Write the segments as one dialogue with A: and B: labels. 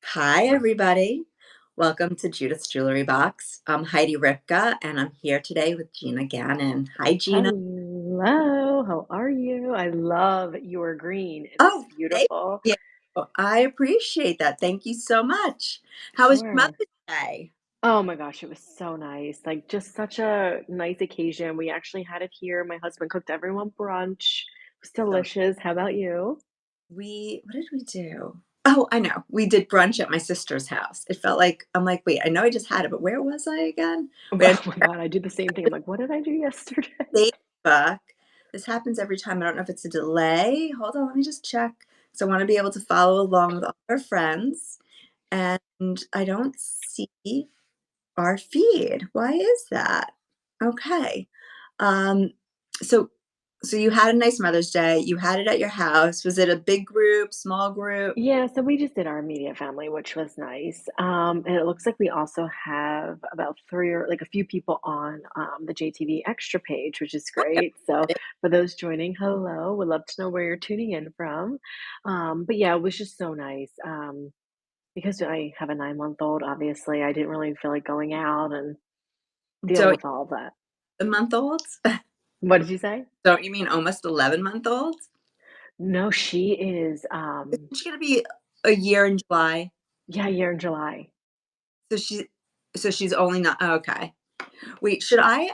A: Hi, everybody. Welcome to Judith's Jewelry Box. I'm Heidi Ripka, and I'm here today with Gina Gannon. Hi, Gina.
B: Hello, how are you? I love your green. It is
A: Oh, thank
B: beautiful.
A: you. I appreciate that. Thank you so much. How was your
B: Sure.
A: Mother's Day?
B: Oh my gosh, it was so nice. Like, just such a nice occasion. We actually had it here. My husband cooked everyone brunch. It was
A: So
B: delicious. How about you?
A: what did we do? Oh, I know. We did brunch at my sister's house. It felt like I'm like, wait, I know I just had it, but where was I again? We had
B: Oh my God, I do the same thing. I'm like, what did I do yesterday?
A: Facebook. This happens every time. I don't know if it's a delay. Hold on, let me just check. So I want to be able to follow along with all our friends. And I don't see our feed. Why is that? Okay. Um, so so you had a nice Mother's Day. You had it at your house. Was it a big group, small group?
B: Yeah, so we just did our immediate family, which was nice. And it looks like we also have about three or like a few people on the JTV Extra page, which is great. So for those joining, hello. Would love to know where you're tuning in from. But yeah, it was just so nice. Because I have a 9-month-old, obviously, I didn't really feel like going out and dealing
A: So
B: with all of that.
A: the month olds?
B: What did you say?
A: Don't you mean almost 11-month-olds?
B: No, she is
A: Isn't she gonna be a year in July?
B: yeah, year in July.
A: So she's only not okay. Wait, should I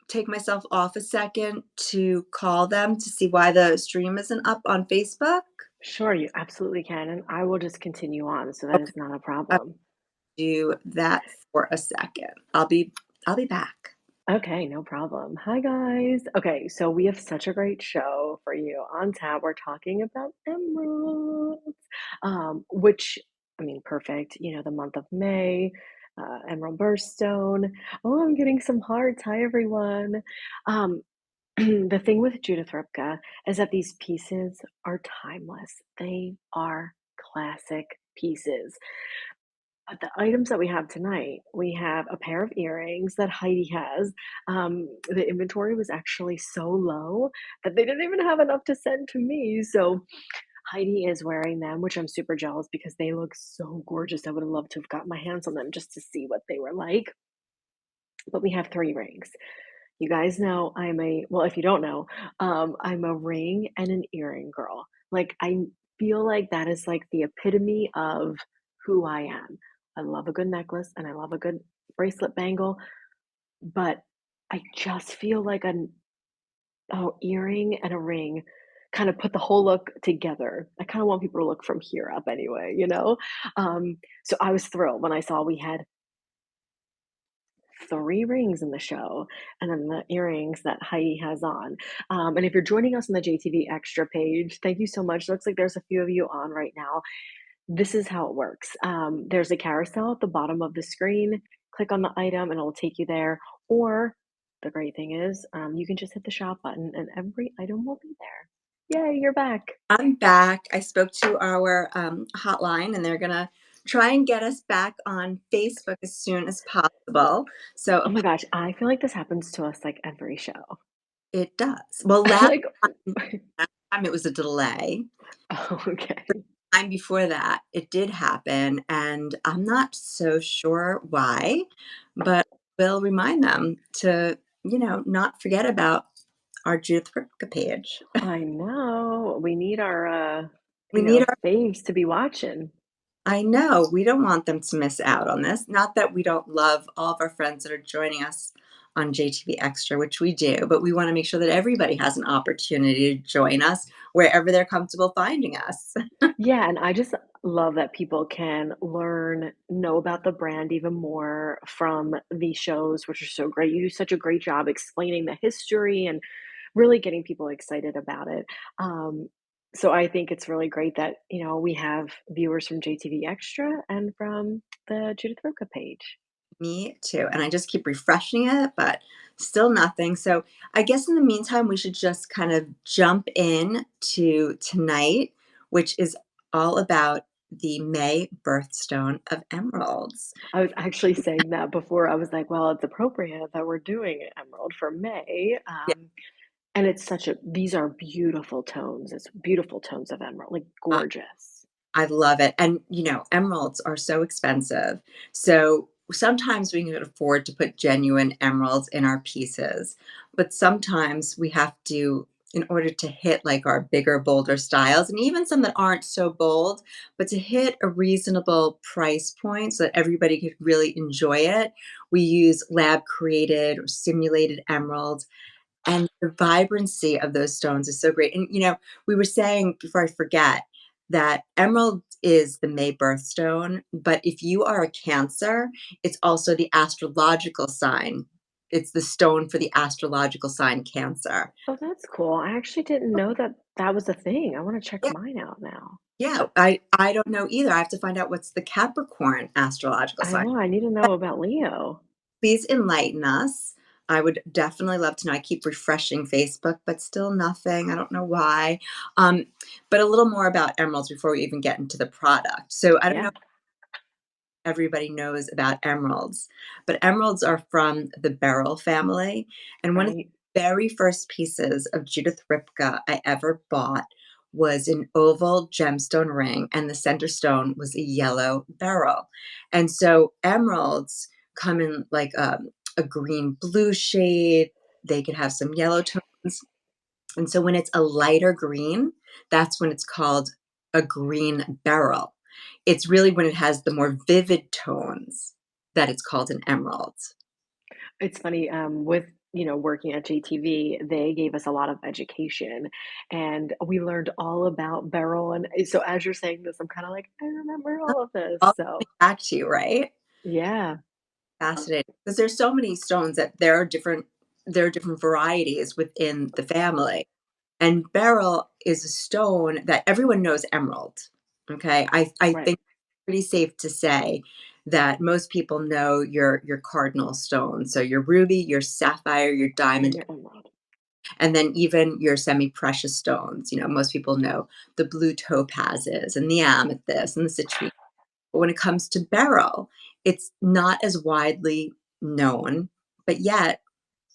A: take myself off a second to call them to see why the stream isn't up on Facebook?
B: Sure, you absolutely can. And I will just continue on, so that
A: Okay,
B: is not a
A: I'll
B: problem.
A: do that for a second. I'll be back.
B: Okay, no problem. Hi, guys. Okay, so we have such a great show for you on tap. We're talking about emeralds, which, I mean, perfect. The month of May, emerald birthstone. Oh, I'm getting some hearts. Hi, everyone. Um, the thing with Judith Ripka is that these pieces are timeless. They are classic pieces. But the items that we have tonight, we have a pair of earrings that Heidi has. The inventory was actually so low that they didn't even have enough to send to me. So Heidi is wearing them, which I'm super jealous because they look so gorgeous. I would have loved to have got my hands on them just to see what they were like. But we have three rings. You guys know well, if you don't know, I'm a ring and an earring girl. Like, I feel like that is like the epitome of who I am. I love a good necklace and I love a good bracelet bangle, but I just feel like an earring and a ring kind of put the whole look together. I kind of want people to look from here up anyway. So I was thrilled when I saw we had 3 rings in the show, and then the earrings that Heidi has on. And if you're joining us on the JTV Extra page, thank you so much. Looks like there's a few of you on right now. This is how it works. There's a carousel at the bottom of the screen. Click on the item, and it'll take you there. Or the great thing is, you can just hit the shop button, and every item will be there. Yay, you're back.
A: I'm back. I spoke to our hotline, and they're gonna try and get us back on Facebook as soon as possible. So
B: Oh my gosh, I feel like this happens to us like every show.
A: it does. Well,
B: Like,
A: last time it was a delay.
B: oh, okay.
A: Time before that, it did happen, and I'm not so sure why, but we'll remind them to, not forget about our Judith Ripka page.
B: I know. We need our,
A: We need our
B: faves to be watching.
A: I know, we don't want them to miss out on this. Not that we don't love all of our friends that are joining us on JTV Extra, which we do, but we wanna make sure that everybody has an opportunity to join us wherever they're comfortable finding us.
B: Yeah, and I just love that people can know about the brand even more from these shows, which are so great. You do such a great job explaining the history and really getting people excited about it. Um, so I think it's really great that, we have viewers from JTV Extra and from the Judith Roca page.
A: Me too, and I just keep refreshing it, but still nothing. So I guess in the meantime, we should just kind of jump in to tonight, which is all about the May birthstone of emeralds.
B: I was actually saying that before. I was like, well, it's appropriate that we're doing Emerald for May.
A: Yeah,
B: And these are beautiful tones. It's beautiful tones of emerald, like
A: uh,
B: gorgeous.
A: I love it. And, emeralds are so expensive. So sometimes we can afford to put genuine emeralds in our pieces, but sometimes we have to, in order to hit like our bigger, bolder styles, and even some that aren't so bold, but to hit a reasonable price point so that everybody could really enjoy it, we use lab created or simulated emeralds, and the vibrancy of those stones is so great. And, we were saying before I forget that emerald is the May birthstone, but if you are a Cancer, it's also the astrological sign. It's the stone for the astrological sign Cancer.
B: Oh, that's cool. I actually didn't know that that was a thing. I wanna check
A: Yeah,
B: mine out now.
A: yeah. I don't know either. I have to find out what's the Capricorn astrological
B: I
A: sign.
B: know, I need to know about Leo.
A: Please enlighten us. I would definitely love to know. I keep refreshing Facebook, but still nothing. I don't know why. Um, but a little more about emeralds before we even get into the product. So I don't know
B: Yeah,
A: if everybody knows about emeralds, but emeralds are from the beryl family. And one of
B: right.
A: the very first pieces of Judith Ripka I ever bought was an oval gemstone ring, and the center stone was a yellow beryl. And so emeralds come in like a green blue shade. They could have some yellow tones. And so when it's a lighter green, that's when it's called a green beryl. It's really when it has the more vivid tones that it's called an emerald.
B: It's funny, with, working at JTV, they gave us a lot of education, and we learned all about beryl, and so as you're saying this, I'm kinda like, "I remember all of this,"
A: All
B: so
A: coming back to you, right?
B: yeah,
A: Fascinating. Because there's so many stones that there are different varieties within the family. And beryl is a stone that everyone knows emerald. Okay. I
B: right,
A: think it's pretty safe to say that most people know your cardinal stones. So your ruby, your sapphire, your
B: and
A: diamond,
B: your emerald.
A: and then even your semi-precious stones. Most people know the blue topazes and the amethyst and the citrine. But when it comes to beryl, it's not as widely known, but yet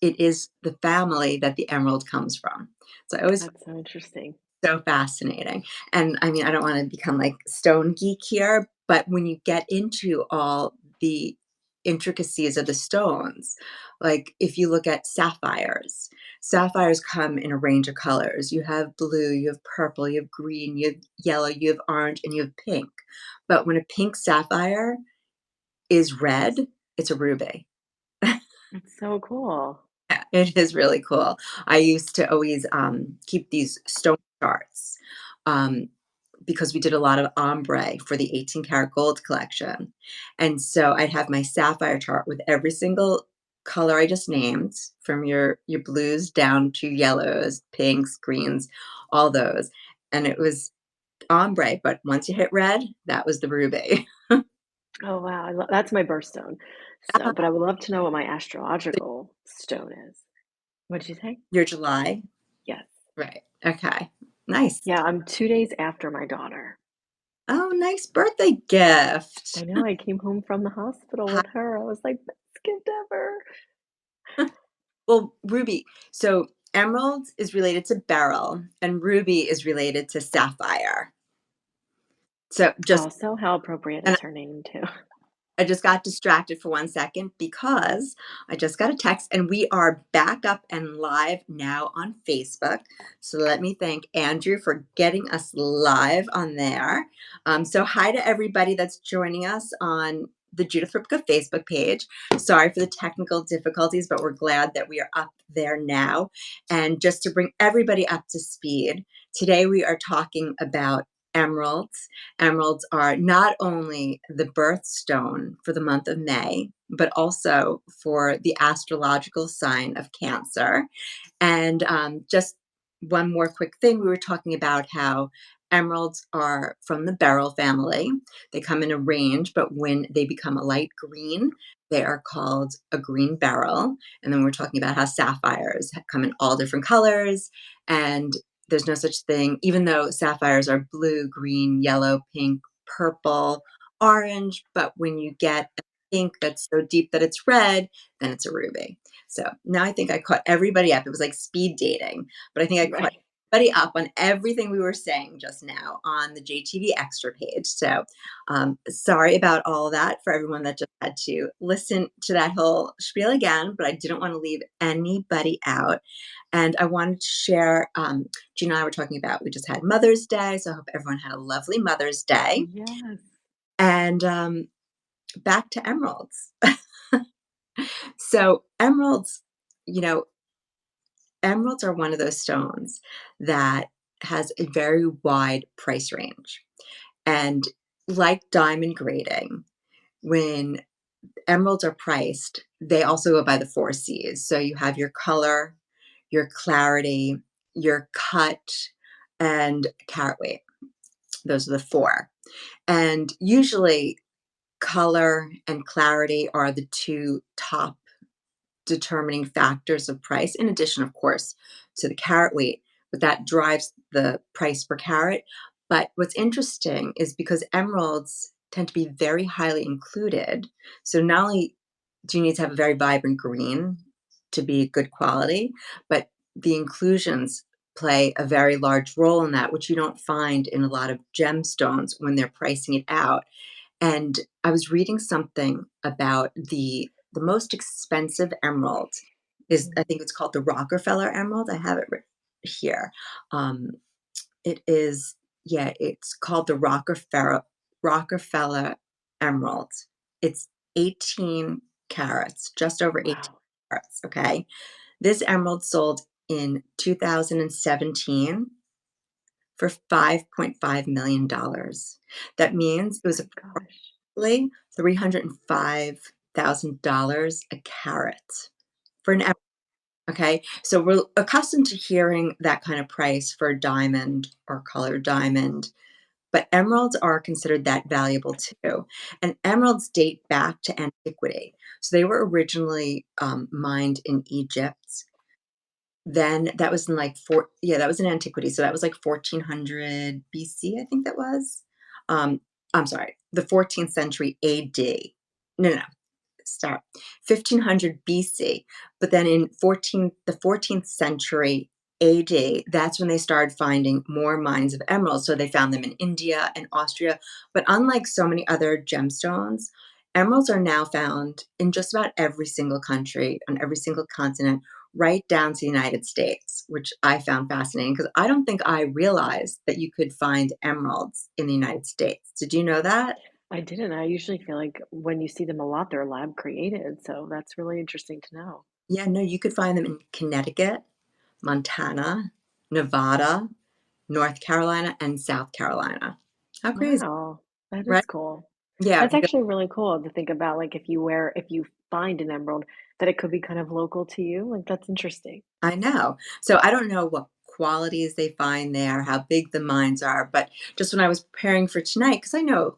A: it is the family that the emerald comes from. So I always
B: That's so interesting.
A: so fascinating. And I mean, I don't wanna become like stone geek here, but when you get into all the intricacies of the stones, like if you look at sapphires, sapphires come in a range of colors. You have blue, you have purple, you have green, you have yellow, you have orange, and you have pink. But when a pink sapphire is red, it's a ruby.
B: It's so cool.
A: Yeah, it is really cool. I used to always, keep these stone charts, um, because we did a lot of ombre for the 18 karat gold collection. And so I'd have my sapphire chart with every single color I just named, from your blues down to yellows, pinks, greens, all those. And it was ombre, but once you hit red, that was the ruby.
B: Oh, wow, that's my birthstone. So but I would love to know what my astrological stone is. What'd you say?
A: Your July?
B: Yes.
A: Right. Okay. Nice.
B: Yeah, I'm 2 days after my daughter.
A: Oh, nice birthday gift.
B: I know, I came home from the hospital
A: Hi.
B: with her. I was like, "Best gift ever."
A: Well, ruby. So emerald is related to beryl, and ruby is related to sapphire. So just
B: Also, how appropriate
A: and
B: is her name too.
A: I just got distracted for 1 second because I just got a text and we are back up and live now on Facebook. So let me thank Andrew for getting us live on there. So hi to everybody that's joining us on the Judith Ripka Facebook page. Sorry for the technical difficulties, but we're glad that we are up there now. And just to bring everybody up to speed, today we are talking about emeralds. Emeralds are not only the birthstone for the month of May, but also for the astrological sign of Cancer. And just one more quick thing, we were talking about how emeralds are from the beryl family. They come in a range, but when they become a light green, they are called a green beryl. And then we're talking about how sapphires come in all different colors. And there's no such thing, even though sapphires are blue, green, yellow, pink, purple, orange. But when you get a pink that's so deep that it's red, then it's a ruby. So now I think I caught everybody up. It was like speed dating, but I think I caught
B: Right.
A: everybody up on everything we were saying just now on the JTV Extra page. So, sorry about all that for everyone that just had to listen to that whole spiel again, but I didn't want to leave anybody out. And I wanted to share, Gina and I were talking about, we just had Mother's Day. So I hope everyone had a lovely Mother's Day.
B: Yes.
A: And back to emeralds. So, you know, emeralds are one of those stones that has a very wide price range. And like diamond grading, when emeralds are priced, they also go by the four C's. So you have your color, your clarity, your cut, and carat weight. Those are the four. And usually, color and clarity are the two top determining factors of price, in addition, of course, to the carat weight, but that drives the price per carat. But what's interesting is because emeralds tend to be very highly included, so not only do you need to have a very vibrant green to be good quality, but the inclusions play a very large role in that, which you don't find in a lot of gemstones when they're pricing it out. And I was reading something about the most expensive emerald is, I think it's called the Rockefeller emerald. I have it here. Um, it is, yeah, it's called the Rockefeller emerald. It's 18 carats, just over 18
B: Wow.
A: carats. Okay, this emerald sold in 2017 for $5.5 million. That means it was
B: My gosh.
A: approximately $305,000 a carat for an emerald. Okay, so we're accustomed to hearing that kind of price for a diamond or colored diamond, but emeralds are considered that valuable too. And emeralds date back to antiquity. So they were originally mined in Egypt. Then that was in like that was in antiquity. So that was like 1400 BC, I think that was. Um, I'm sorry, the 14th century AD. No, no, no, stop. 1500 BC. But then in the 14th century AD, that's when they started finding more mines of emeralds. So they found them in India and Austria. But unlike so many other gemstones, emeralds are now found in just about every single country, on every single continent, right down to the United States, which I found fascinating because I don't think I realized that you could find emeralds in the United States. Did you know that?
B: I didn't. I usually feel like when you see them a lot, they're lab created. So that's really interesting to know.
A: Yeah, no, you could find them in Connecticut, Montana, Nevada, North Carolina, and South Carolina. How crazy,
B: Wow. That
A: right?
B: is cool.
A: Yeah,
B: That's actually really cool to think about, like, if you find an emerald, that it could be kind of local to you. Like, that's interesting.
A: I know. So I don't know what qualities they find there, how big the mines are, but just when I was preparing for tonight, because I know,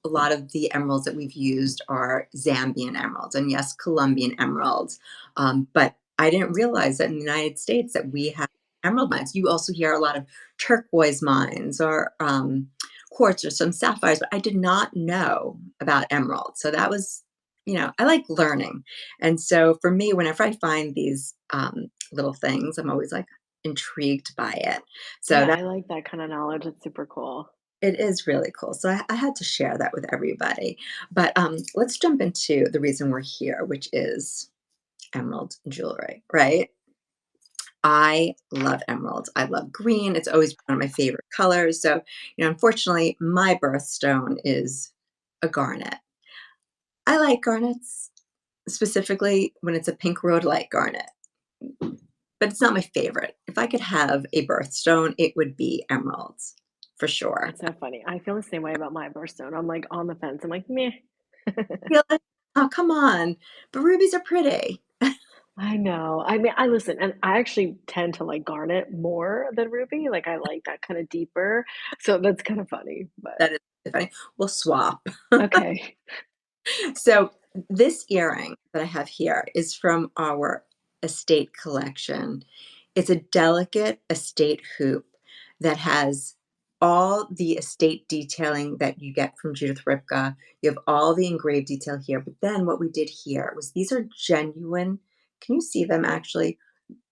A: a lot of the emeralds that we've used are Zambian emeralds and yes, Colombian emeralds. But I didn't realize that in the United States that we have emerald mines. You also hear a lot of turquoise mines or quartz or some sapphires, but I did not know about emeralds. So that was, I like learning. And so for me, whenever I find these little things, I'm always like intrigued by it. So
B: Yeah,
A: that
B: I like that kind of knowledge. It's super cool.
A: it is really cool. So I had to share that with everybody. But let's jump into the reason we're here, which is emerald jewelry, right? I love emeralds. I love green. It's always one of my favorite colors. So, unfortunately, my birthstone is a garnet. I like garnets, specifically when it's a pink rhodolite garnet, but it's not my favorite. If I could have a birthstone, it would be emeralds for sure.
B: That's so funny. I feel the same way about my birthstone. I'm like on the fence. I'm like, meh.
A: Really? Oh, come on. But rubies are pretty.
B: I know. I mean, I listen, and I actually tend to like garnet more than ruby. Like, I like that kind of deeper. So that's kind of funny, but
A: That is funny. We'll swap.
B: okay.
A: So this earring that I have here is from our estate collection. It's a delicate estate hoop that has all the estate detailing that you get from Judith Ripka. You have all the engraved detail here. But then what we did here was these are genuine. Can you see them actually?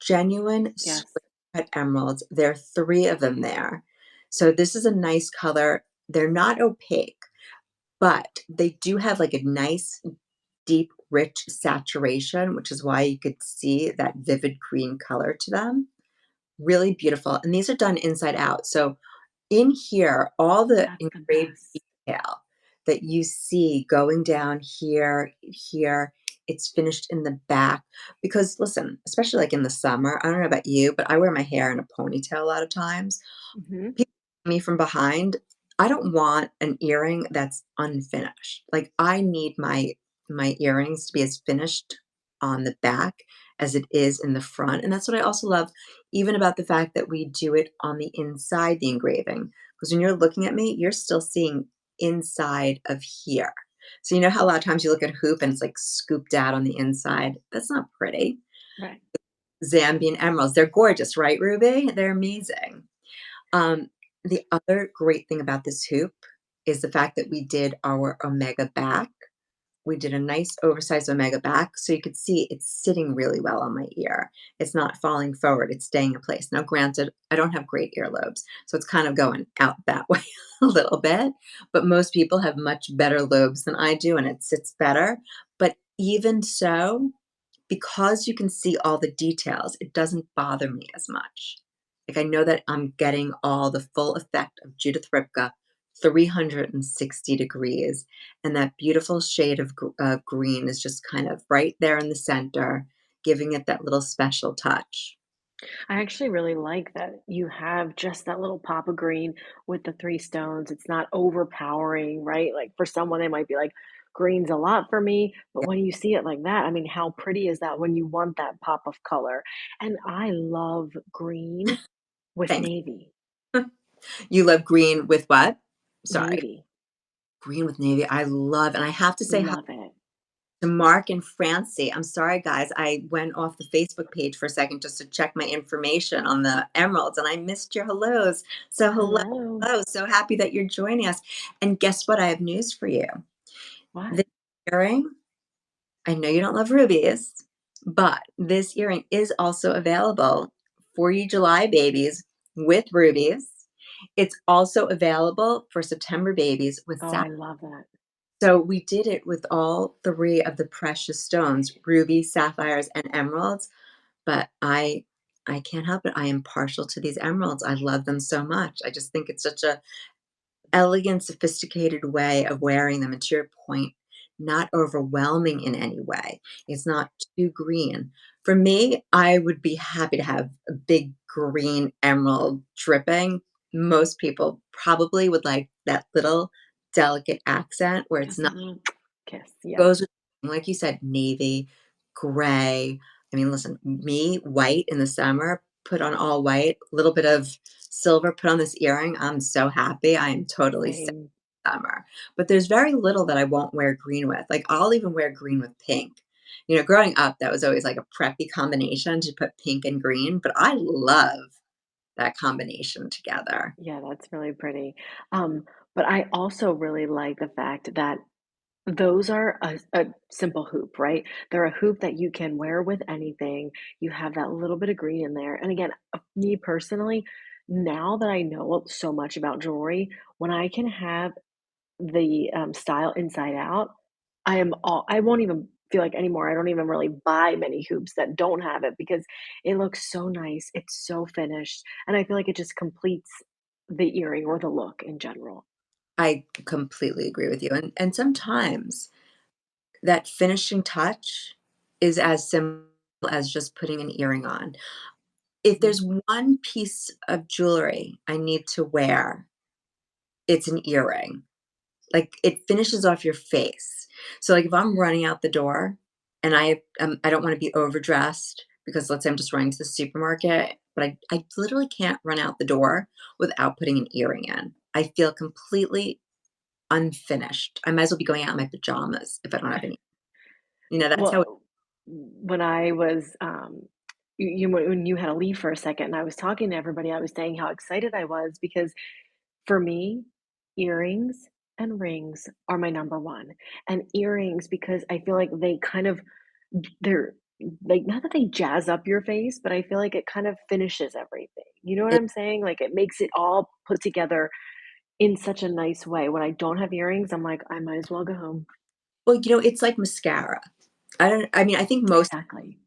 A: Genuine
B: Yes.
A: cut emeralds. There are 3 of them there. So this is a nice color. They're not opaque, but they do have, like, a nice, deep, rich saturation, which is why you could see that vivid green color to them. Really beautiful, and these are done inside out, so in here, all the
B: That's the
A: engraved
B: best.
A: detail that you see going down here, here, it's finished in the back because listen, especially, like, in the summer, I don't know about you, but I wear my hair in a ponytail a lot of times.
B: Mhm.
A: People see me from behind, I don't want an earring that's unfinished. Like, I need my earrings to be as finished on the back as it is in the front, and that's what I also love even about the fact that we do it on the inside the engraving, because when you're looking at me, you're still seeing inside of here. So you know how a lot of times you look at a hoop and it's, like, scooped out on the inside? That's not pretty.
B: Right.
A: Zambian emeralds, they're gorgeous, right, Ruby? They're amazing. Um, the other great thing about this hoop is the fact that we did our omega back. We did a nice oversized omega back, so you could see it's sitting really well on my ear. It's not falling forward, it's staying in place. Now, granted, I don't have great earlobes, so it's kind of going out that way a little bit, but most people have much better lobes than I do, and it sits better. But even so, because you can see all the details, it doesn't bother me as much. Like, I know that I'm getting all the full effect of Judith Ripka 360 degrees, and that beautiful shade of green is just kind of right there in the center, giving it that little special touch.
B: I actually really like that you have just that little pop of green with the 3 stones. It's not overpowering, right? Like, for someone, they might be like, "Green's a lot for me," but
A: Yeah,
B: when you see it like that, I mean, how pretty is that when you want that pop of color? And I love green with
A: thanks.
B: navy.
A: You love green with what? Sorry.
B: Navy.
A: Green with navy, I love, and I have to say
B: Love it.
A: to Mark and Francie. I'm sorry, guys. I went off the Facebook page for a second just to check my information on the emeralds, and I missed your hellos. So, hello,
B: Hello.
A: hello. So happy that you're joining us. And guess what? I have news for you.
B: What?
A: This earring, I know you don't love rubies, but this earring is also available for you July babies with rubies. It's also available for September babies with
B: Oh, I love that.
A: so we did it with all 3 of the precious stones, rubies, sapphires, and emeralds, but I can't help it, I am partial to these emeralds, I love them so much, I just think it's such a elegant, sophisticated way of wearing them, and to your point, not overwhelming in any way. It's not too green. For me, I would be happy to have a big green emerald dripping. Most people probably would like that little delicate accent where it's
B: Just
A: not
B: a little kiss. Yep.
A: goes with, like you said, navy, gray. I mean, listen, me, white in the summer, put on all white, little bit of silver, put on this earring. I'm so happy. I am totally set
B: Same.
A: summer. But there's very little that I won't wear green with. Like, I'll even wear green with pink. You know, growing up, that was always like a preppy combination to put pink and green, but I love that combination together.
B: Yeah, that's really pretty. Um, but I also really like the fact that those are a simple hoop, right? They're a hoop that you can wear with anything. You have that little bit of green in there. And again, me personally, now that I know so much about jewelry, when I can have the style inside out, I won't even feel like anymore. I don't even really buy many hoops that don't have it because it looks so nice. It's so finished. And I feel like it just completes the earring or the look in general.
A: I completely agree with you. And sometimes that finishing touch is as simple as just putting an earring on. If
B: Mhm.
A: there's one piece of jewelry I need to wear, it's an earring. Like, it finishes off your face. So, like, if I'm running out the door and I don't wanna be overdressed because let's say I'm just running to the supermarket, but I literally can't run out the door without putting an earring in. I feel completely unfinished. I might as well be going out in my pajamas if I don't have any, that's how it.
B: Well, when I was, when you had to leave for a second and I was talking to everybody, I was saying how excited I was because for me, earrings and rings are my number one. And earrings, because I feel like they kind of they're like, not that they jazz up your face, but I feel like it kind of finishes everything. You know what
A: It
B: I'm saying? Like, it makes it all put together in such a nice way. When I don't have earrings, I'm like, "I might as well go home."
A: well, it's like mascara. I mean, I think most
B: Exactly.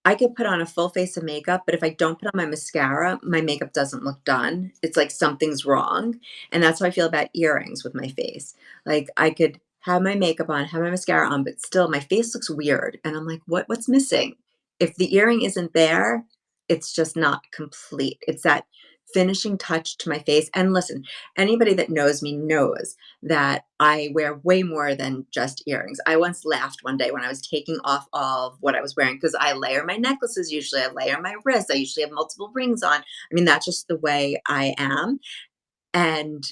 A: I could put on a full face of makeup, but if I don't put on my mascara, my makeup doesn't look done. It's like something's wrong, and that's how I feel about earrings with my face. Like, I could have my makeup on, have my mascara on, but still my face looks weird, and I'm like, "What's missing?" If the earring isn't there, it's just not complete. It's that finishing touch to my face, and listen, anybody that knows me knows that I wear way more than just earrings. I once laughed one day when I was taking off all of what I was wearing because I layer my necklaces usually, I layer my wrists, I usually have multiple rings on. I mean, that's just the way I am. And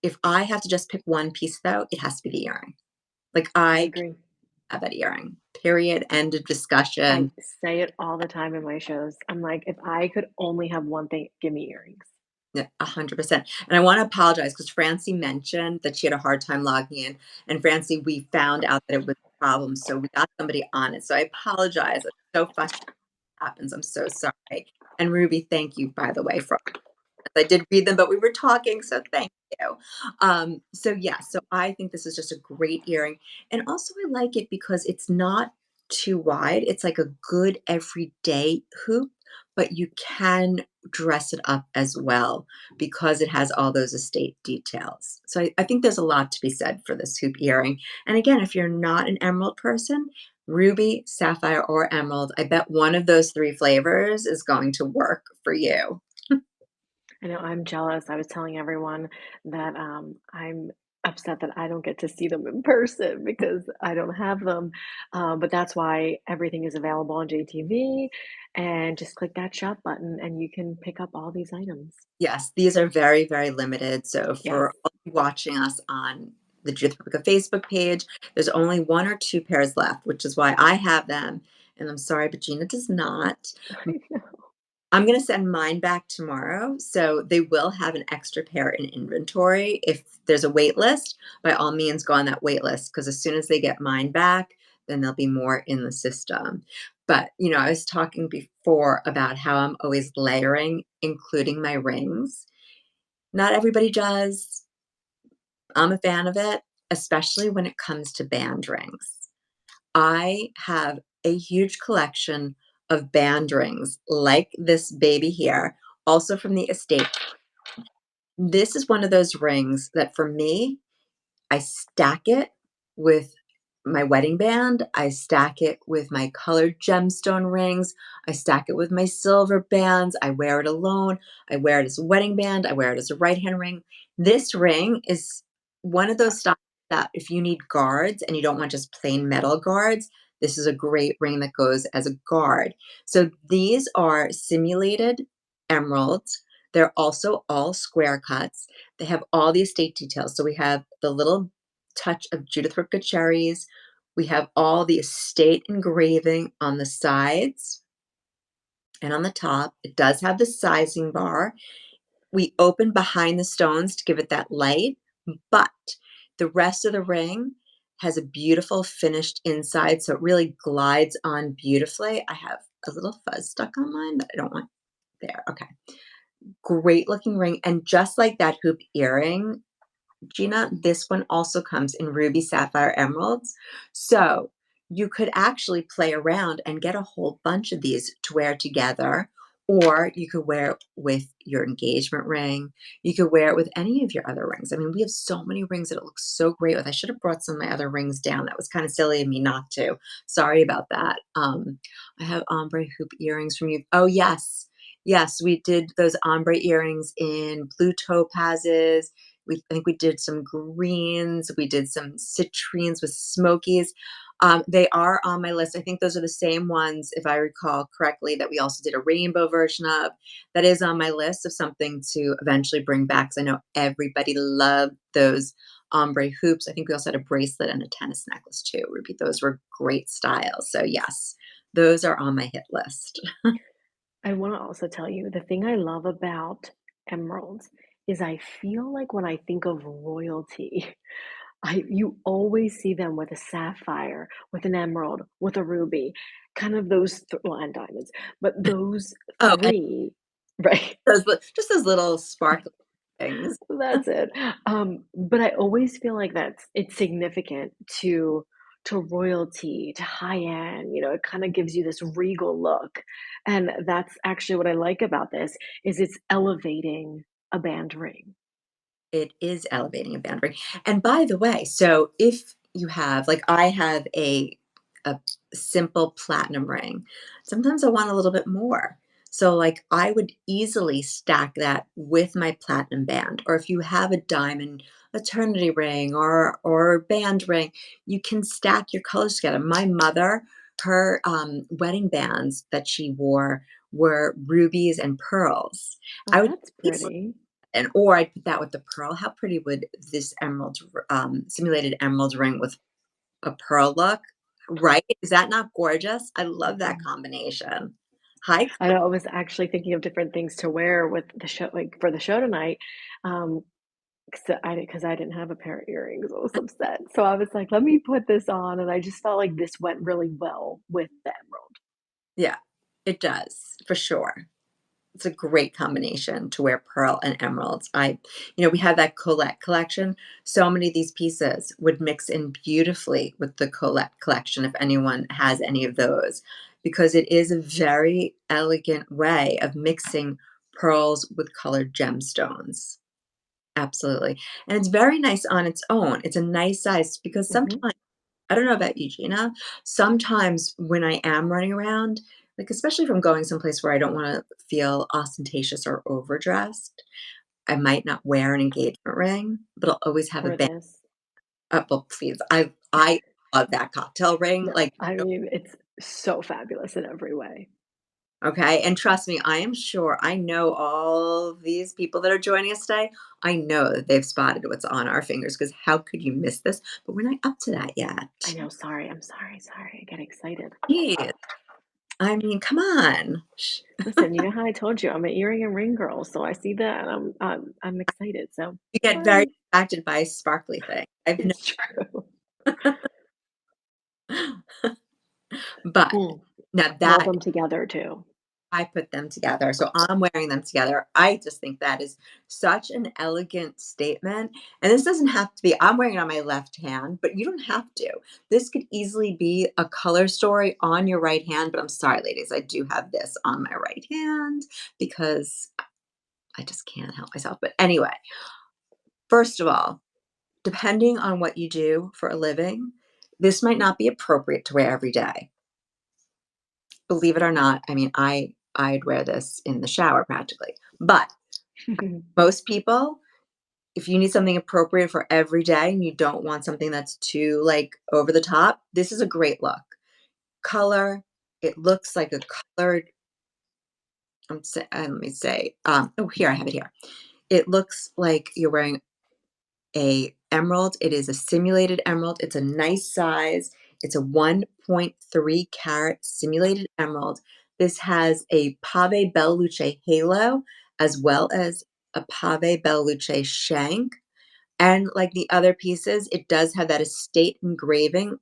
A: if I have to just pick one piece though, it has to be the earring. Like
B: I
A: I can't
B: agree.
A: have that earring. Period. End of
B: I
A: discussion.
B: say it all the time in my shows. I'm like, "If I could only have one thing, give me earrings."
A: Yeah, 100%. And I want to apologize because Francie mentioned that she had a hard time logging in. And Francie, we found out that it was a problem. So we got somebody on it. So I apologize. It's so frustrating. Happens. I'm so sorry. And Ruby, thank you, by the way, for I did read them, but we were talking, so thank you. So yeah, so I think this is just a great earring. And also I like it because it's not too wide. It's like a good everyday hoop, but you can dress it up as well because it has all those estate details. So I think there's a lot to be said for this hoop earring. And again, if you're not an emerald person, ruby, sapphire, or emerald, I bet one of those three flavors is going to work for you.
B: I know I'm jealous. I was telling everyone that I'm upset that I don't get to see them in person because I don't have them. But that's why everything is available on JTV, and just click that shop button and you can pick up all these items.
A: Yes, these are very, very limited. So
B: Yes.
A: for all of you watching us on the Judith Ripka Facebook page, there's only one or two pairs left, which is why I have them. And I'm sorry, but Gina does not.
B: I know.
A: I'm going to send mine back tomorrow. So they will have an extra pair in inventory. If there's a wait list, by all means, go on that wait list because as soon as they get mine back, then there'll be more in the system. But, I was talking before about how I'm always layering, including my rings. Not everybody does. I'm a fan of it, especially when it comes to band rings. I have a huge collection of band rings like this baby here, also from the estate. This is one of those rings that for me, I stack it with my wedding band. I stack it with my colored gemstone rings. I stack it with my silver bands. I wear it alone. I wear it as a wedding band. I wear it as a right hand ring. This ring is one of those styles that if you need guards and you don't want just plain metal guards, this is a great ring that goes as a guard. So these are simulated emeralds. They're also all square cuts. They have all the estate details. So we have the little touch of Judith Ripka cherries. We have all the estate engraving on the sides and on the top. It does have the sizing bar. We open behind the stones to give it that light, but the rest of the ring has a beautiful finished inside, so it really glides on beautifully. I have a little fuzz stuck on mine that I don't want there. Okay. Great looking ring. And just like that hoop earring, Gina, this one also comes in ruby, sapphire, emeralds. So you could actually play around and get a whole bunch of these to wear together, or you could wear it with your engagement ring. You could wear it with any of your other rings. I mean, we have so many rings that it looks so great with. I should have brought some of my other rings down. That was kind of silly of me not to. Sorry about that. I have ombre hoop earrings from you. Oh, yes. Yes, we did those ombre earrings in blue topazes. I think we did some greens, we did some citrines with smokies. They are on my list. I think those are the same ones, if I recall correctly, that we also did a rainbow version of. That is on my list of something to eventually bring back because I know everybody loved those ombre hoops. I think we also had a bracelet and a tennis necklace too, Ruby. Those were great styles. So yes, those are on my hit list.
B: I want to also tell you the thing I love about emeralds is I feel like when I think of royalty, you always see them with a sapphire, with an emerald, with a ruby. kind of those well, and diamonds, but those
A: Oh, and
B: 3, right?
A: just those little sparkly things.
B: That's it. But I always feel like it's significant to royalty, to high end, it kinda gives you this regal look, and that's actually what I like about this, is it's elevating a band ring.
A: It is elevating a boundary. And by the way, so if you have like I have a simple platinum ring, sometimes I want a little bit more. So like I would easily stack that with my platinum band. Or if you have a diamond eternity ring or band ring, you can stack your colors together. My mother, her wedding bands that she wore were rubies and pearls.
B: Oh,
A: I would
B: that's
A: easily
B: pretty.
A: and or I'd put that with the pearl. How pretty would this simulated emerald ring with a pearl look, right? Is that not gorgeous? I love that
B: Mhm.
A: combination. High
B: I know I was actually thinking of different things to wear with the show like, for the show tonight, um, 'cause I didn't have a pair of earrings, I was upset, so I was like, "Let me put this on," and I just felt like this went really well with the emerald.
A: yeah, it does, for sure. It's a great combination to wear pearl and emeralds. We have that Colette collection. So many of these pieces would mix in beautifully with the Colette collection if anyone has any of those, because it is a very elegant way of mixing pearls with colored gemstones. Absolutely. And it's very nice on its own. It's a nice size because
B: Mhm.
A: sometimes I don't know about you, Gina. Sometimes when I am running around, like especially if I'm going someplace where I don't want to feel ostentatious or overdressed, I might not wear an engagement ring, but I'll always have a
B: For
A: band.
B: this.
A: Well, please, I love that cocktail ring.
B: No,
A: Like,
B: I mean, it's so fabulous in every way.
A: okay, and trust me, I am sure I know all these people that are joining us today. I know that they've spotted what's on our fingers because how could you miss this? But we're not up to that
B: I
A: yet.
B: know, sorry, I'm sorry, sorry, I get excited.
A: Jeez, I mean, come on.
B: Listen, you know how I told you I'm an earring and ring girl, so I see that and I'm excited, so
A: You get very
B: sorry.
A: distracted by a sparkly thing. I've
B: It's true.
A: known. But
B: Mm.
A: now
B: Love
A: that
B: them together too.
A: I put them together, so I'm wearing them together. I just think that is such an elegant statement, and this doesn't have to be I'm wearing it on my left hand, but you don't have to. This could easily be a color story on your right hand, but I'm sorry, ladies, I do have this on my right hand because I just can't help myself. But anyway, first of all, depending on what you do for a living, this might not be appropriate to wear every day. Believe it or not, I mean, I'd wear this in the shower practically. But most people, if you need something appropriate for every day and you don't want something that's too like over the top, this is a great look. Color, it looks like a colored, let me say, oh, here, I have it here. It looks like you're wearing a emerald. It is a simulated emerald. It's a nice size. It's a 1.3 carat simulated emerald. This has a Pave Belluce halo as well as a Pave Belluce shank. And like the other pieces, it does have that estate engraving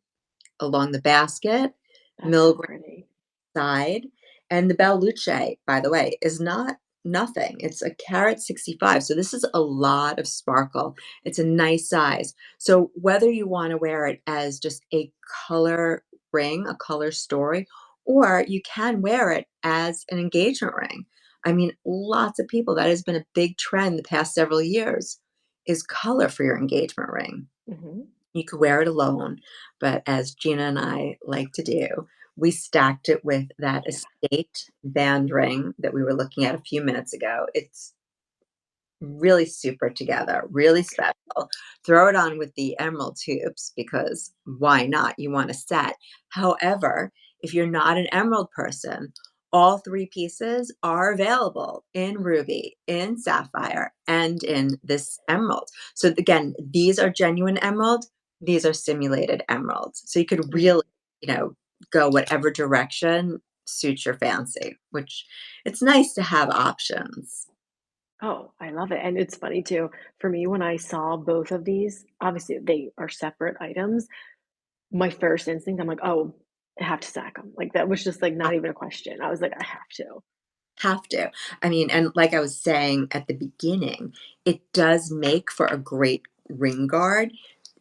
A: along the basket,
B: That's so
A: milligram
B: pretty.
A: side. And the Bellucce, by the way, is not nothing. It's a carat 65. So this is a lot of sparkle. It's a nice size. So whether you want to wear it as just a color ring, a color story, or you can wear it as an engagement ring. I mean, lots of people, that has been a big trend the past several years, is color for your engagement ring.
B: Mhm.
A: You could wear it alone, but as Gina and I like to do, we stacked it with that
B: Yeah.
A: estate band ring that we were looking at a few minutes ago. It's really super together, really special. Throw it on with the emerald tubes because why not? You want a set. However, if you're not an emerald person, all three pieces are available in ruby, in sapphire, and in this emerald. So again, these are genuine emerald, these are simulated emeralds. So you could
B: Mhm.
A: really, you know, go whatever direction suits your fancy, which it's nice to have options.
B: Oh, I love it, and it's funny too, for me, when I saw both of these, obviously they are separate items, my first instinct, I'm like, "Oh, I have to stack them. Like, that was just, like, not even a question. I was like, "I have to."
A: Have to. I mean, and like I was saying at the beginning, it does make for a great ring guard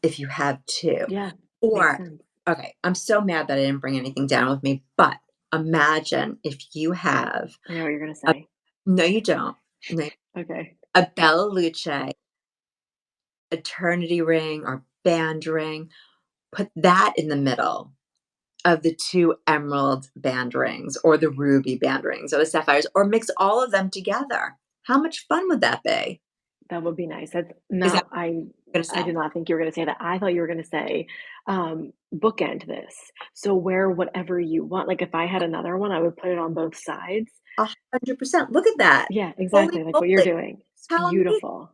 A: if you have 2.
B: Yeah, makes
A: Or
B: sense.
A: okay, I'm so mad that I didn't bring anything down with me, but imagine if you have
B: I know what you're gonna
A: a
B: say.
A: no, you don't. No,
B: Okay.
A: a Bella Luce eternity ring or band ring, put that in the middle of the 2 emerald band rings or the ruby band rings or the sapphires, or mix all of them together. How much fun would that be?
B: That would be nice. That's
A: Is that
B: not
A: what you're
B: I
A: gonna
B: did
A: say?
B: not think you were gonna say that. I thought you were gonna say, bookend this. So wear whatever you want. Like, if I had another one, I would put it on both sides.
A: 100%. Look at that.
B: Yeah,
A: Holy
B: exactly, like what you're
A: moly.
B: doing. It's
A: How amazing.
B: beautiful.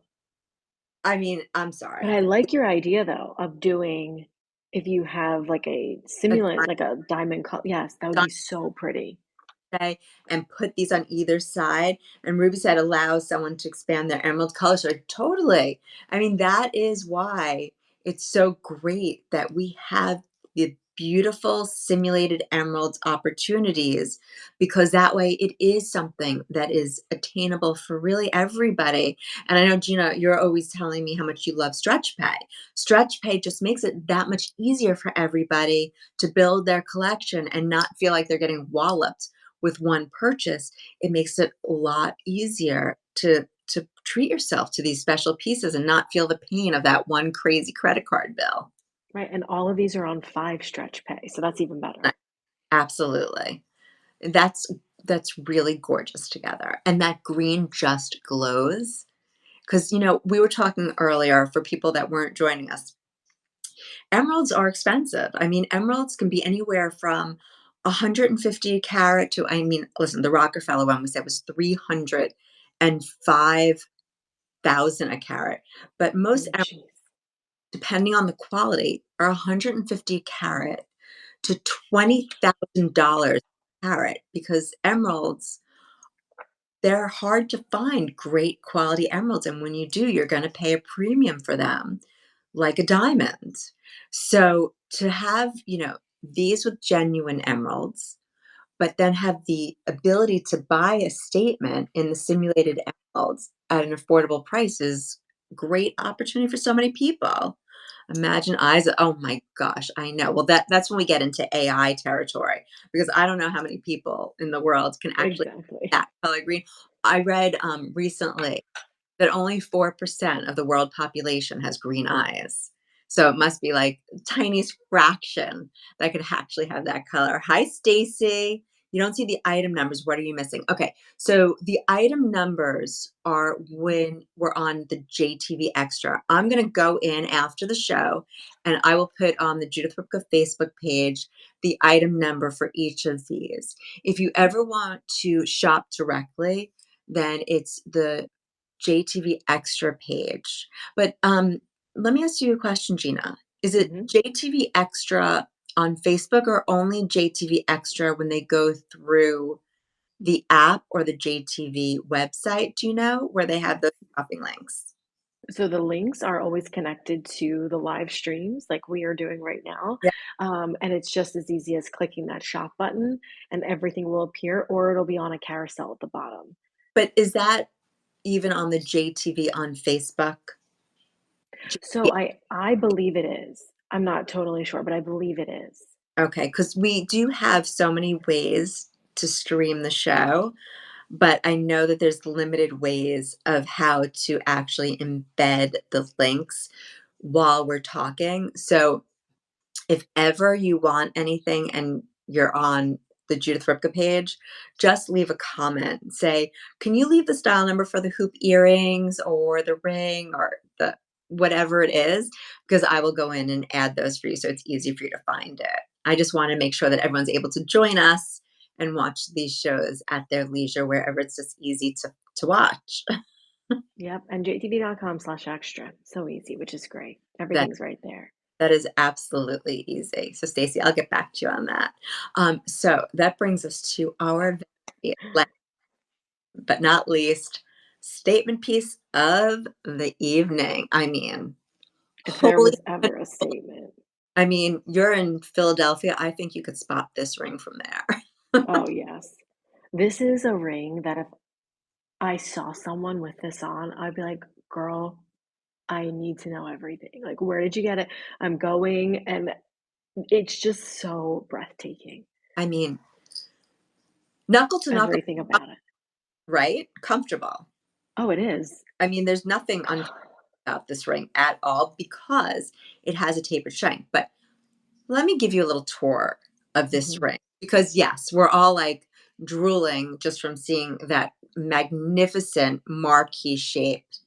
A: I mean, I'm
B: But
A: sorry.
B: I like your idea though of doing if you have like a
A: A
B: simulant, like a diamond cut. Yes, that would be
A: diamond
B: so pretty.
A: day and put these on either side. And Ruby said allows someone to expand their emerald color. So totally. I mean, that is why it's so great that we have the beautiful simulated emeralds opportunities because that way it is something that is attainable for really everybody. And I know Gina, you're always telling me how much you love stretch pay. Stretch pay just makes it that much easier for everybody to build their collection and not feel like they're getting walloped with one purchase. It makes it a lot easier to treat yourself to these special pieces and not feel the pain of that one crazy credit card bill.
B: Right. And all of these are on 5 stretch pay. So that's even better.
A: Absolutely. That's really gorgeous together. And that green just glows. Because, we were talking earlier for people that weren't joining us, emeralds are expensive. I mean, emeralds can be anywhere from 150 a carat to, I mean, listen, the Rockefeller one we said was 305,000 a carat. But most,
B: Oh, jeez.
A: depending on the quality, are 150 a carat to $20,000 a carat because emeralds, they're hard to find great quality emeralds. And when you do, you're going to pay a premium for them like a diamond. So to have, these with genuine emeralds, but then have the ability to buy a statement in the simulated emeralds at an affordable price is great opportunity for so many people. Imagine eyes. Oh my gosh, I know. Well, that's when we get into AI territory because I don't know how many people in the world can actually
B: Exactly.
A: that color green. I read recently that only 4% of the world population has green eyes. So it must be like tiniest fraction that could actually have that color. Hi, Stacy. You don't see the item numbers. What are you missing? Okay. So the item numbers are when we're on the JTV Extra. I'm going to go in after the show and I will put on the Judith Ripka Facebook page the item number for each of these. If you ever want to shop directly, then it's the JTV Extra page. But let me ask you a question, Gina. Is it
B: Hmm.
A: JTV Extra on Facebook or only JTV Extra when they go through the app or the JTV website? Do you know where they have those shopping links?
B: So the links are always connected to the live streams like we are doing right now.
A: Yeah.
B: And it's just as easy as clicking that shop button and everything will appear, or it'll be on a carousel at the bottom.
A: But is that even on the JTV on Facebook?
B: So I believe it is. I'm not totally sure, but I believe it is.
A: Okay, because we do have so many ways to stream the show. But I know that there's limited ways of how to actually embed the links while we're talking. So if ever you want anything and you're on the Judith Ripka page, just leave a comment. Say, can you leave the style number for the hoop earrings or the ring or the whatever it is? Because I will go in and add those for you so it's easy for you to find it. I just want to make sure that everyone's able to join us and watch these shows at their leisure wherever it's just easy to watch.
B: Yep. And jtv.com/extra. So easy, which is great.
A: That
B: Everything's right there.
A: that is absolutely easy. So Stacey, I'll get back to you on that. So that brings us to our very last but not least statement piece of the evening. I mean,
B: If there
A: holy
B: was ever a statement.
A: I mean, you're in Philadelphia, I think you could spot this ring from there.
B: Oh, yes. This is a ring that if I saw someone with this on, I'd be like, "Girl, I need to know everything. Like, where did you get it? I'm going." And it's just so breathtaking,
A: I mean, knuckle to knuckle,
B: everything about it.
A: right? Comfortable.
B: Oh, it is.
A: I mean, there's nothing about this ring at all because it has a tapered shank. But let me give you a little tour of this
B: Mhm.
A: ring because, yes, we're all like drooling just from seeing that magnificent marquee shaped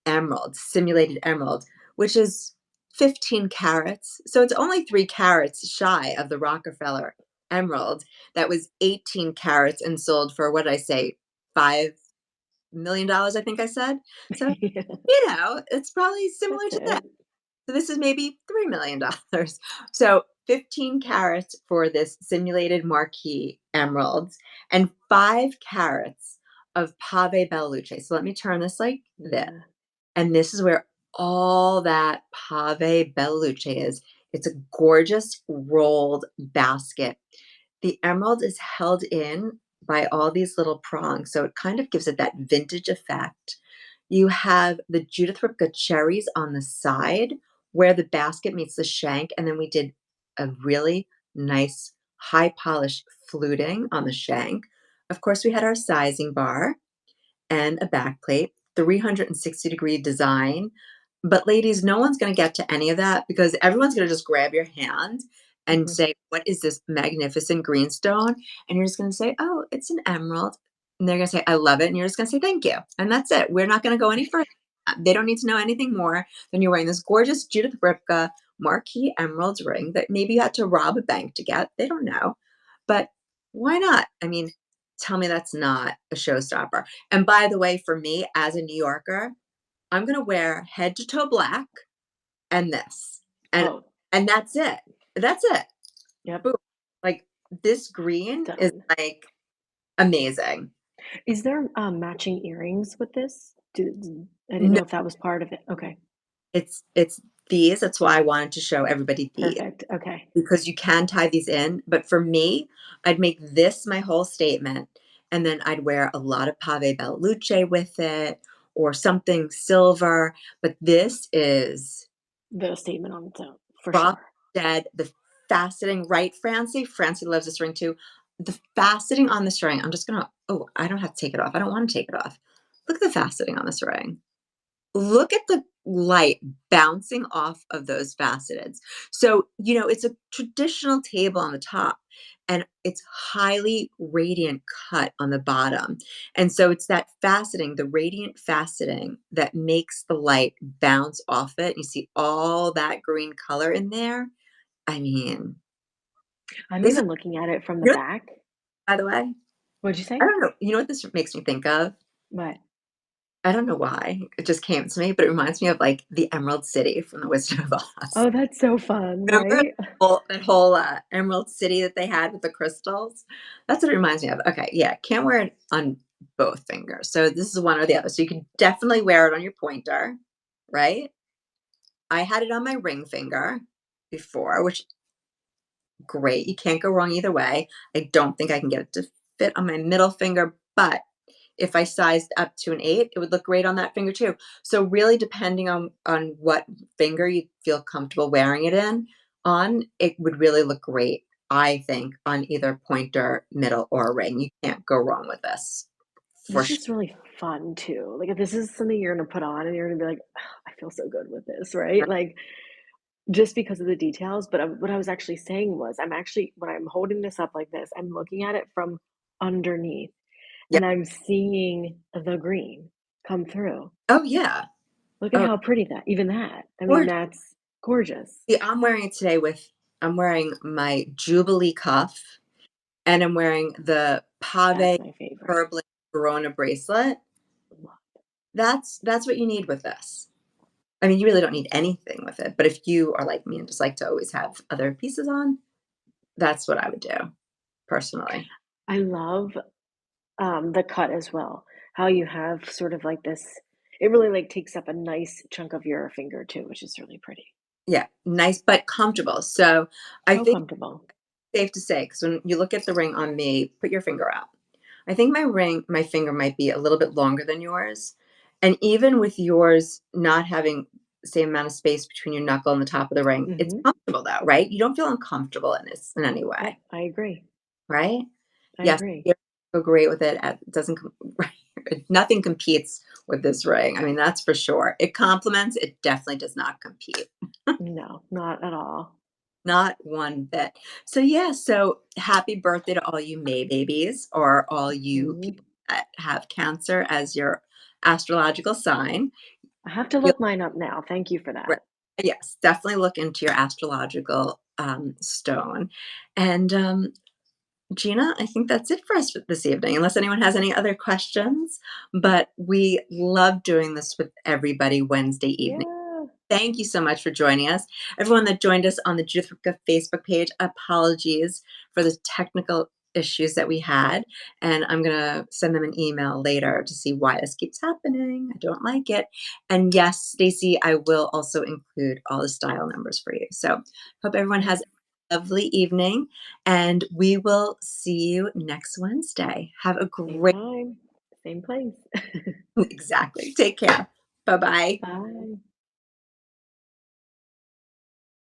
A: emerald, simulated emerald, which is 15 carats. So it's only 3 carats shy of the Rockefeller emerald that was 18 carats and sold for what did I say, $5 million, I think I said. So,
B: Yeah,
A: it's probably similar
B: that's
A: to that.
B: it.
A: So this is maybe $3 million. So 15 carats for this simulated marquee emeralds and 5 carats of pave belluce. So let me turn this like this.
B: Yeah.
A: And this is where all that pave belluce is. It's a gorgeous rolled basket. The emerald is held in by all these little prongs, so it kind of gives it that vintage effect. You have the Judith Ripka cherries on the side where the basket meets the shank, and then we did a really nice high polish fluting on the shank. Of course, we had our sizing bar and a backplate, 360-degree design. But ladies, no one's going to get to any of that because everyone's going to just grab your hand and
B: Mhm.
A: say, "What is this magnificent greenstone?" And you're just going to say, "Oh, it's an emerald." And they're going to say, "I love it." And you're just going to say, "Thank you." And that's it. We're not going to go any further. They don't need to know anything more than you're wearing this gorgeous Judith Ripka marquee emerald ring that maybe you had to rob a bank to get. They don't know. But why not? I mean, tell me that's not a showstopper. And by the way, for me as a New Yorker, I'm gonna wear head to toe black and this. And
B: Oh,
A: and that's it. That's it.
B: yep,
A: Boom. Like this green is
B: done.
A: like amazing.
B: Is there, matching earrings with this? I didn't
A: No,
B: know if that was part of it. Okay,
A: it's these. That's why I wanted to show everybody these
B: perfect. Okay.
A: because you can tie these in. But for me, I'd make this my whole statement, and then I'd wear a lot of pave belluce with it or something silver. But this is
B: The statement on its own, for
A: drop
B: sure.
A: dead, the faceting, right, Francie? Francie loves this ring too. The faceting on this ring, I'm just gonna, oh, I don't have to take it off. I don't want to take it off. Look at the faceting on this ring. Look at the light bouncing off of those faceteds. So, it's a traditional table on the top and it's highly radiant cut on the bottom. And so it's that faceting, the radiant faceting that makes the light bounce off it. You see all that green color in there. I mean,
B: I'm
A: this is,
B: even looking at it from the
A: you know,
B: back.
A: by the way,
B: What'd you
A: I
B: say?
A: don't know. You know what this makes me think of?
B: What?
A: I don't know why. It just came to me, but it reminds me of like the Emerald City from the Wizard of Oz.
B: Oh, that's so fun,
A: Remember
B: right?
A: that whole Emerald City that they had with the crystals? That's what it reminds me of. Okay, yeah, can't wear it on both fingers. So this is one or the other. So you can definitely wear it on your pointer, right? I had it on my ring finger before, which great. You can't go wrong either way. I don't think I can get it to fit on my middle finger, but if I sized up to an 8, it would look great on that finger too. So really depending on what finger you feel comfortable wearing it on, it would really look great, I think, on either pointer, middle, or ring. You can't go wrong with this for
B: This
A: sure.
B: is really fun too. Like, if this is something you're gonna put on and you're gonna be like, "Ugh, I feel so good with this," right? Like, just because of the details. But what I was actually saying was, I'm actually, when I'm holding this up like this, I'm looking at it from underneath
A: Yep.
B: and I'm seeing the green come through.
A: Oh yeah.
B: Look at
A: Oh,
B: how pretty that, even that. I mean,
A: gorgeous.
B: that's gorgeous.
A: See, I'm wearing it today with I'm wearing my Jubilee cuff and I'm wearing the
B: That's
A: pave
B: my favorite.
A: Verblin Verona bracelet. That's what you need with this. I mean, you really don't need anything with it, but if you are like me and just like to always have other pieces on, that's what I would do personally.
B: I love, the cut as well. How you have sort of like this, it really, like, takes up a nice chunk of your finger too, which is really pretty.
A: Yeah, nice but comfortable. So I
B: So
A: think
B: comfortable.
A: it's safe to say, because when you look at the ring on me, put your finger out. I think my finger might be a little bit longer than yours. And even with yours not having the same amount of space between your knuckle and the top of the ring, it's
B: Mhm.
A: comfortable though, right? You don't feel uncomfortable in this in any way,
B: Yep, I agree.
A: right?
B: I
A: Yes,
B: agree.
A: you go great with it. It doesn't right, nothing competes with this ring. I mean, that's for sure. It complements, it definitely does not compete.
B: No, not at all.
A: Not one bit. So, yeah, so happy birthday to all you May babies or all you
B: Mhm.
A: people that have Cancer as your astrological sign.
B: I have to
A: Feel
B: look mine up now. Thank you for
A: right.
B: that.
A: Yes, definitely look into your astrological, stone. And, Gina, I think that's it for us this evening, unless anyone has any other questions, but we love doing this with everybody Wednesday evening.
B: Yeah.
A: Thank you so much for joining us. Everyone that joined us on the Judith Ripka Facebook page, apologies for the technical issues that we had. And I'm going to send them an email later to see why this keeps happening. I don't like it. And yes, Stacy, I will also include all the style numbers for you. So hope everyone has
B: Yes.
A: a lovely evening and we will see you next Wednesday. Have a
B: Same
A: great,
B: time, same place.
A: exactly. Take care. Bye bye.
B: Bye.